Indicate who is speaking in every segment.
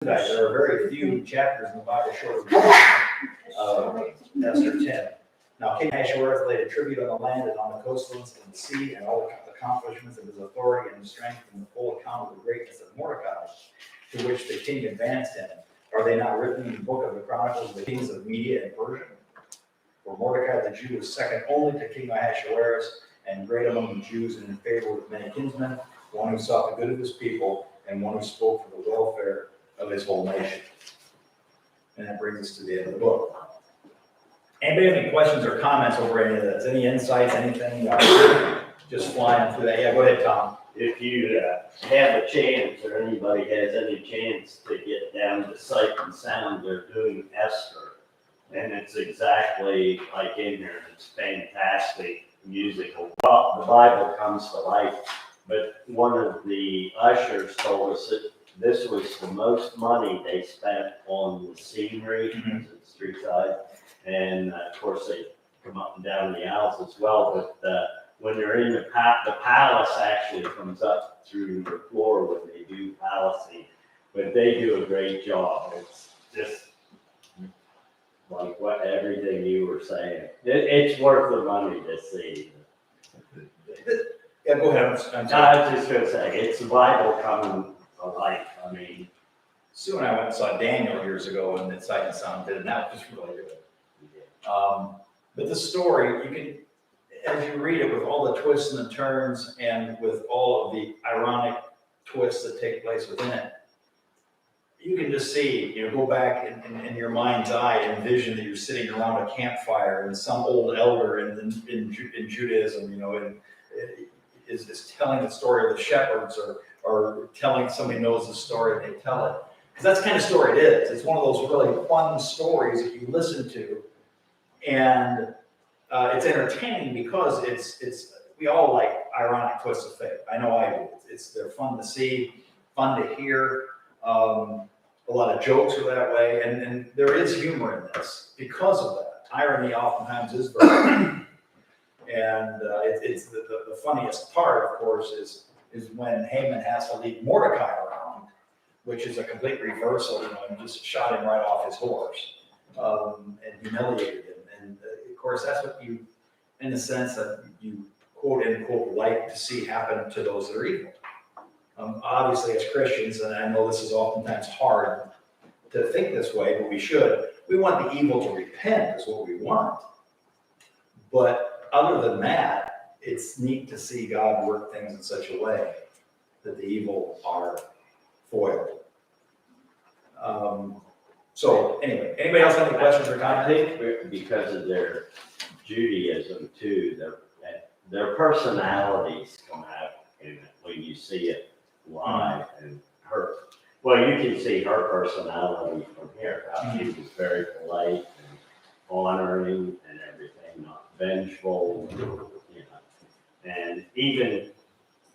Speaker 1: There are very few chapters in the Bible short of Esther 10. Now King Ahasuerus laid a tribute on the land and on the coastlands and the sea, and all the accomplishments of his authority and strength, and the full account of the greatness of Mordecai, to which the king advanced him. Are they not written in the book of the Chronicles of the kings of Media and Persia? For Mordecai the Jew was second only to King Ahasuerus, and great among the Jews, and in favor with many kinsmen, one who sought the good of his people, and one who spoke for the welfare of his whole nation. And that brings us to the end of the book. Anybody have any questions or comments over any of this? Any insights, anything? Just flying through that. Yeah, go ahead, Tom.
Speaker 2: If you have a chance, or anybody has any chance to get down to Sight and Sound, they're doing Esther. And it's exactly like in there. It's fantastic musical. Well, the Bible comes to life. But one of the ushers told us that this was the most money they spent on the scenery, the street side. And of course, they come up and down the aisles as well. But when they're in the palace actually comes up through the floor when they do palacing. But they do a great job. It's just like everything you were saying. It's worth the money to see.
Speaker 1: Yeah, go ahead.
Speaker 2: I was just going to say, it's the Bible coming to life. I mean,
Speaker 1: Sue and I went and saw Daniel years ago, and the Sight and Sound did, and that was really good. But the story, you can, as you read it, with all the twists and the turns, and with all of the ironic twists that take place within it, you can just see, go back in your mind's eye, envision that you're sitting around a campfire, and some old elder in Judaism, is telling the story of the shepherds, or telling somebody knows the story and they tell it. Because that's the kind of story it is. It's one of those really fun stories that you listen to, and it's entertaining because it's we all like ironic twists of fate. I know I do. They're fun to see, fun to hear. A lot of jokes are that way, and there is humor in this because of that. Irony oftentimes is very and it's the funniest part, of course, is when Haman has to lead Mordecai around, which is a complete reversal, and just shot him right off his horse, and humiliated him. And of course, that's what you, in the sense that you quote unquote like to see happen to those that are evil. Obviously, as Christians, and I know this is oftentimes hard to think this way, but we should. We want the evil to repent, is what we want. But other than that, it's neat to see God work things in such a way that the evil are foiled. So anyway, anybody else have any questions or
Speaker 2: I
Speaker 1: comments?
Speaker 2: think because of their Judaism too, their personalities come out in it when you see it live. And you can see her personality from here. How she was very polite and honoring and everything, not vengeful, And even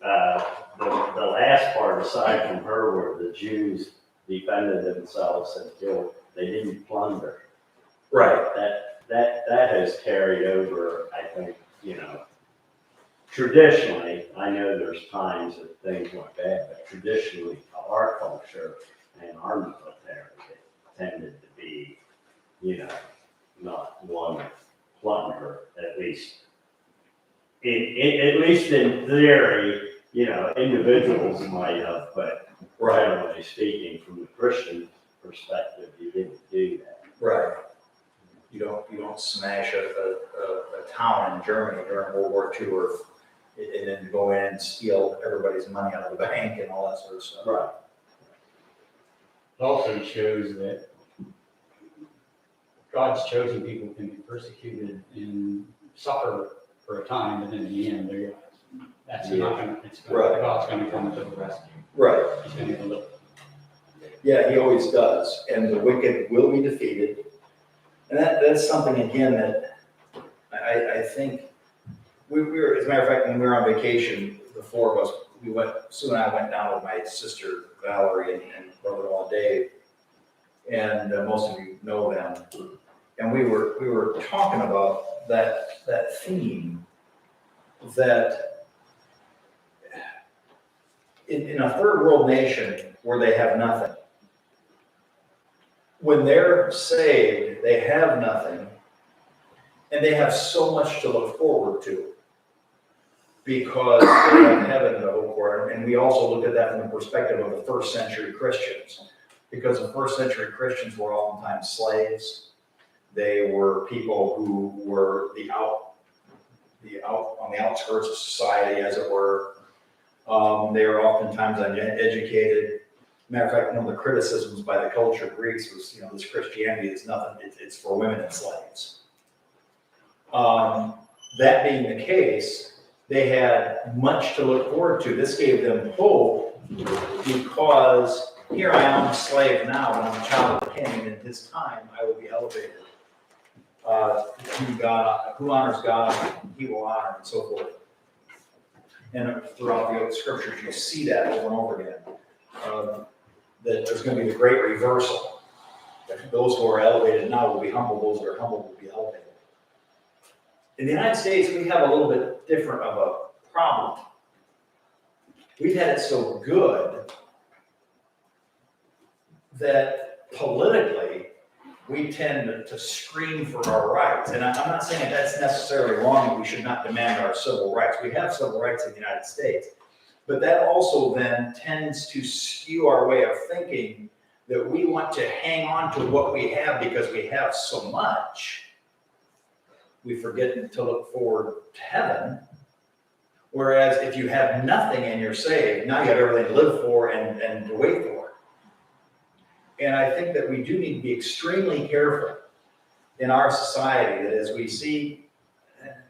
Speaker 2: the last part, aside from her, where the Jews defended themselves and killed, they didn't plunder.
Speaker 1: Right.
Speaker 2: That has carried over, I think, traditionally. I know there's times that things like that, but traditionally, our culture and our military tended to be, not one plunder, at least. At least in theory, individuals might have, but generally speaking, from the Christian perspective, you didn't do that.
Speaker 1: Right. You don't smash a town in Germany during World War II, and then go in and steal everybody's money out of the bank and all that sort of stuff.
Speaker 2: Right.
Speaker 3: It also shows that God's chosen people can be persecuted and suffer for a time, but then in the end, God's going to come to the rescue.
Speaker 1: Right.
Speaker 3: He's going to deliver.
Speaker 1: Yeah, he always does, and the wicked will be defeated. And that's something, again, that I think we were, as a matter of fact, when we were on vacation, the four of us, Sue and I went down with my sister Valerie and brother-in-law Dave, and most of you know them. And we were talking about that theme, that in a third world nation where they have nothing, when they're saved, they have nothing, and they have so much to look forward to because they have heaven to hope for. And we also look at that from the perspective of the first century Christians, because the first century Christians were oftentimes slaves. They were people who were on the outskirts of society, as it were. They were oftentimes uneducated. Matter of fact, one of the criticisms by the culture of Greeks was, this Christianity is nothing, it's for women and slaves. That being the case, they had much to look forward to. This gave them hope because here I am a slave now, and I'm a child of the king, and in his time I will be elevated. Who honors God, he will honor, and so forth. And throughout the scriptures, you see that over and over again. That there's going to be the great reversal. That those who are elevated now will be humble, those who are humble will be elevated. In the United States, we have a little bit different of a problem. We've had it so good that politically, we tend to scream for our rights. And I'm not saying that that's necessarily wrong and we should not demand our civil rights. We have civil rights in the United States. But that also then tends to skew our way of thinking that we want to hang on to what we have because we have so much. We forget to look forward to heaven. Whereas if you have nothing and you're saved, now you have everything to live for and to wait for. And I think that we do need to be extremely careful in our society that as we see,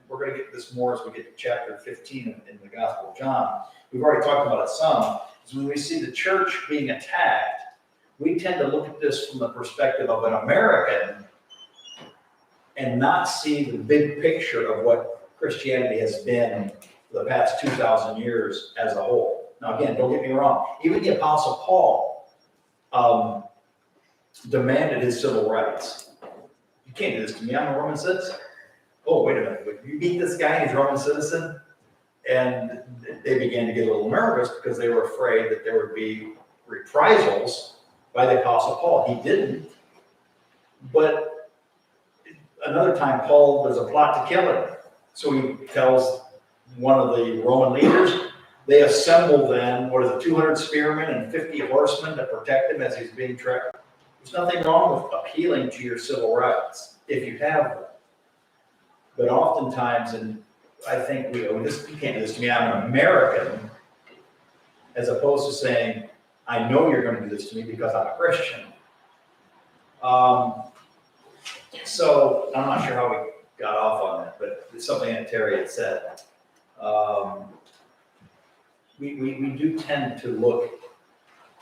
Speaker 1: we're going to get this more as we get to chapter 15 in the Gospel of John. We've already talked about it some. Is when we see the church being attacked, we tend to look at this from the perspective of an American and not see the big picture of what Christianity has been for the past 2,000 years as a whole. Now, again, don't get me wrong. Even the Apostle Paul demanded his civil rights. You can't do this to me. I'm a Roman citizen. Oh, wait a minute. You beat this guy and he's a Roman citizen? And they began to get a little nervous because they were afraid that there would be reprisals by the Apostle Paul. He didn't. But another time, Paul, there's a plot to kill him. So he tells one of the Roman leaders, they assemble then, 200 spearmen and 50 horsemen to protect him as he's being tracked. There's nothing wrong with appealing to your civil rights if you have them. But oftentimes, and I think you can't do this to me, I'm an American, as opposed to saying, I know you're going to do this to me because I'm a Christian. So I'm not sure how we got off on that, but it's something that Terry had said. We do tend to look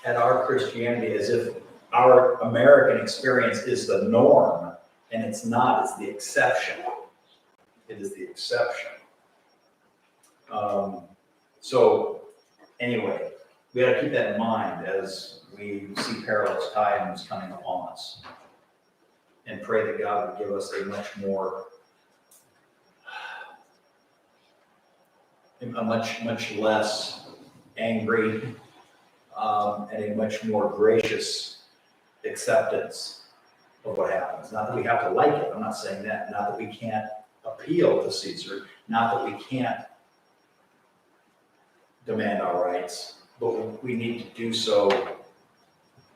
Speaker 1: at our Christianity as if our American experience is the norm, and it's not, it's the exception. It is the exception. So anyway, we got to keep that in mind as we see perilous times coming upon us, and pray that God would give us a much less angry and a much more gracious acceptance of what happens. Not that we have to like it. I'm not saying that. Not that we can't appeal to Caesar. Not that we can't demand our rights, but we need to do so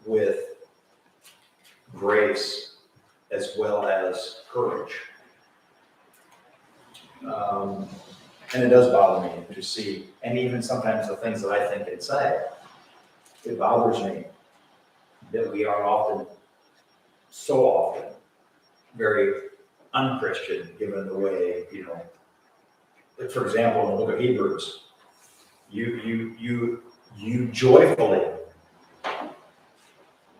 Speaker 1: with grace as well as courage. And it does bother me to see, and even sometimes the things that I think and say, it bothers me that we are so often, very unchristian, given the way, like for example, in the book of Hebrews, you joyfully,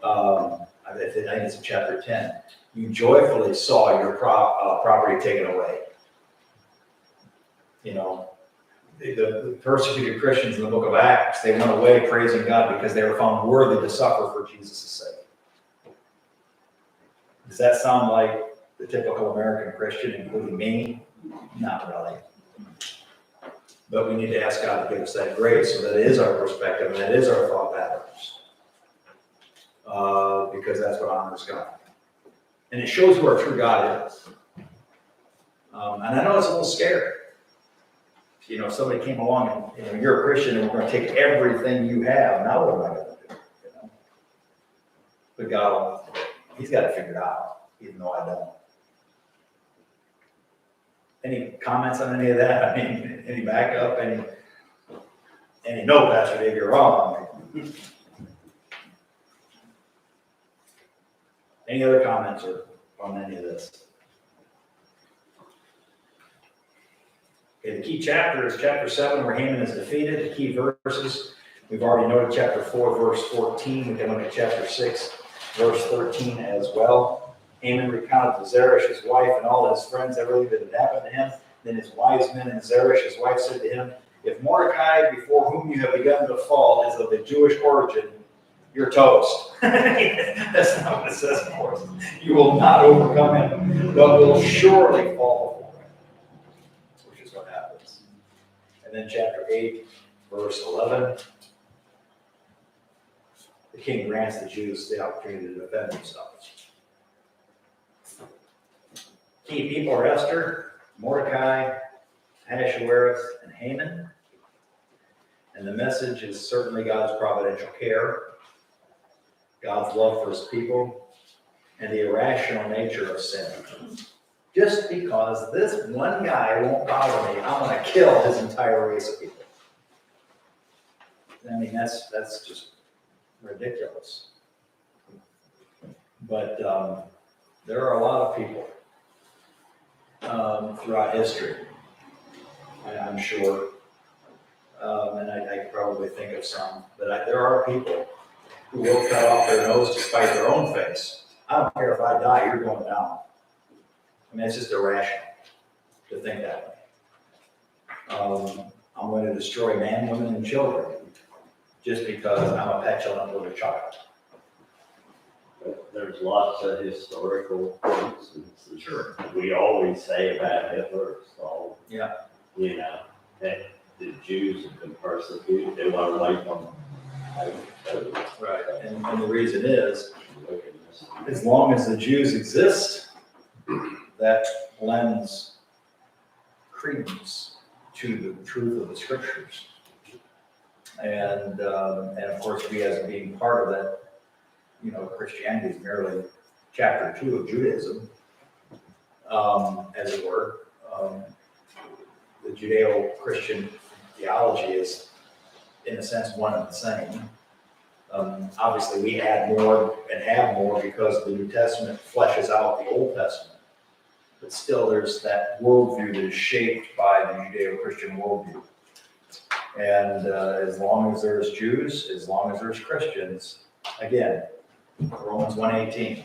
Speaker 1: I think it's in chapter 10, you joyfully saw your property taken away. The persecuted Christians in the book of Acts, they went away praising God because they were found worthy to suffer for Jesus' sake. Does that sound like the typical American Christian, including me? Not really. But we need to ask God to give us that grace so that it is our perspective and that is our thought patterns. because that's what honors God. And it shows who our true God is. And I know it's a little scary. You know, if somebody came along and, you know, you're a Christian and we're going to take everything you have, now what am I going to do? You know? But God, He's got it figured out, even though I don't. Any comments on any of that? I mean, any backup? Any no, Pastor Dave, you're wrong. Any other comments or on any of this? Okay, the key chapter is chapter 7, where Haman is defeated. The key verses, we've already noted chapter 4, verse 14. We can look at chapter 6, verse 13 as well. Haman recounted to Zeresh, his wife, and all his friends everything that had happened to him. Then his wise men and Zeresh, his wife, said to him, if Mordecai, before whom you have begun to fall, is of the Jewish origin, you're toast. That's not what it says, of course. You will not overcome him, but will surely fall before him, which is what happens. And then chapter 8, verse 11. The king grants the Jews the opportunity to defend themselves. Key people are Esther, Mordecai, Ahasuerus, and Haman. And the message is certainly God's providential care, God's love for his people, and the irrational nature of sin. Just because this one guy won't bother me, I'm going to kill his entire race of people. I mean, that's just ridiculous. But there are a lot of people throughout history, I'm sure, and I could probably think of some, but there are people who will cut off their nose to spite their own face. I don't care if I die, you're going down. I mean, it's just irrational to think that way. I'm going to destroy man, women, and children just because I'm a petulant little child.
Speaker 2: There's lots of historical instances.
Speaker 1: Sure.
Speaker 2: We always say about Hitler, so.
Speaker 1: Yeah.
Speaker 2: You know, that the Jews have been persecuted, they want to wipe them.
Speaker 1: Right. And the reason is, as long as the Jews exist, that lends credence to the truth of the scriptures. And of course, we as being part of that, you know, Christianity is merely chapter 2 of Judaism, as it were. The Judeo-Christian theology is, in a sense, one and the same. Obviously, we add more and have more because the New Testament fleshes out the Old Testament. But still, there's that worldview that is shaped by the Judeo-Christian worldview. And as long as there's Jews, as long as there's Christians, again, Romans 1:18,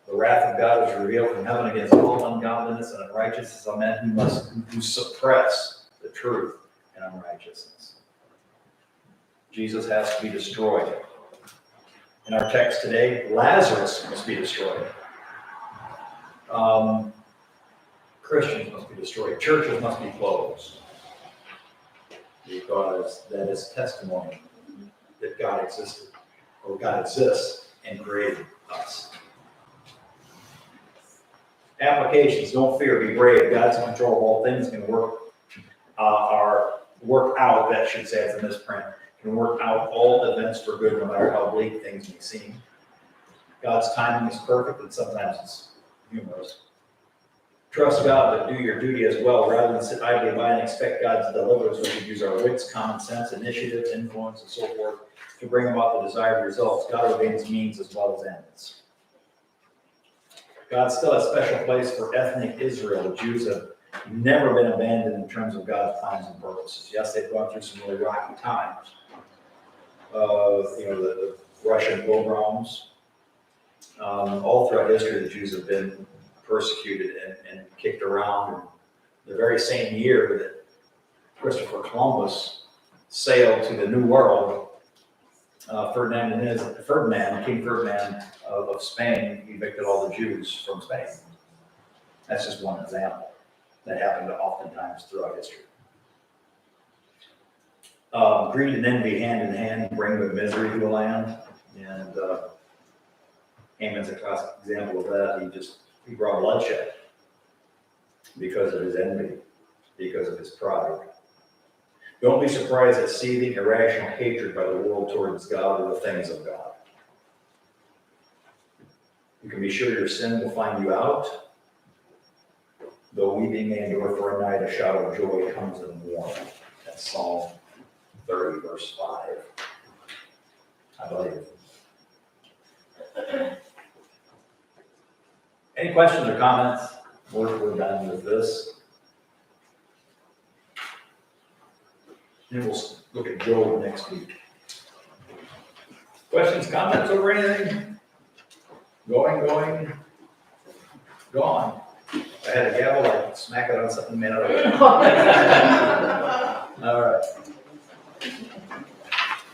Speaker 1: the wrath of God is revealed from heaven against all ungodliness and unrighteousness of men who suppress the truth and unrighteousness. Jesus has to be destroyed. In our text today, Lazarus must be destroyed. Christians must be destroyed. Churches must be closed. Because that is testimony that God existed, or God exists and created us. Applications, don't fear, be brave. God's in control of all things, can work out, that should say it's a misprint, can work out all events for good no matter how bleak things may seem. God's timing is perfect and sometimes it's humorous. Trust God, but do your duty as well. Rather than sit idly by and expect God to deliver us, we should use our wits, common sense, initiative, influence, and so forth to bring about the desired results. God ordains means as well as ends. God still has a special place for ethnic Israel. The Jews have never been abandoned in terms of God's plans and purposes. Yes, they've gone through some really rocky times. The Russian pogroms. All throughout history, the Jews have been persecuted and kicked around. And the very same year that Christopher Columbus sailed to the New World, King Ferdinand of Spain evicted all the Jews from Spain. That's just one example that happened oftentimes throughout history. Greed and envy hand in hand bring the misery to a land. And Haman's a classic example of that. He brought bloodshed because of his envy, because of his pride. Don't be surprised at seething irrational hatred by the world towards God or the things of God. You can be sure your sin will find you out. Though weeping may endure for a night, a shout of joy comes in the morning. That's Psalm 30, verse 5. I believe. Any questions or comments? We're done with this. And we'll look at Job next week. Questions, comments over anything? Going, gone. If I had a gavel, I'd smack it on something made out of it. All right.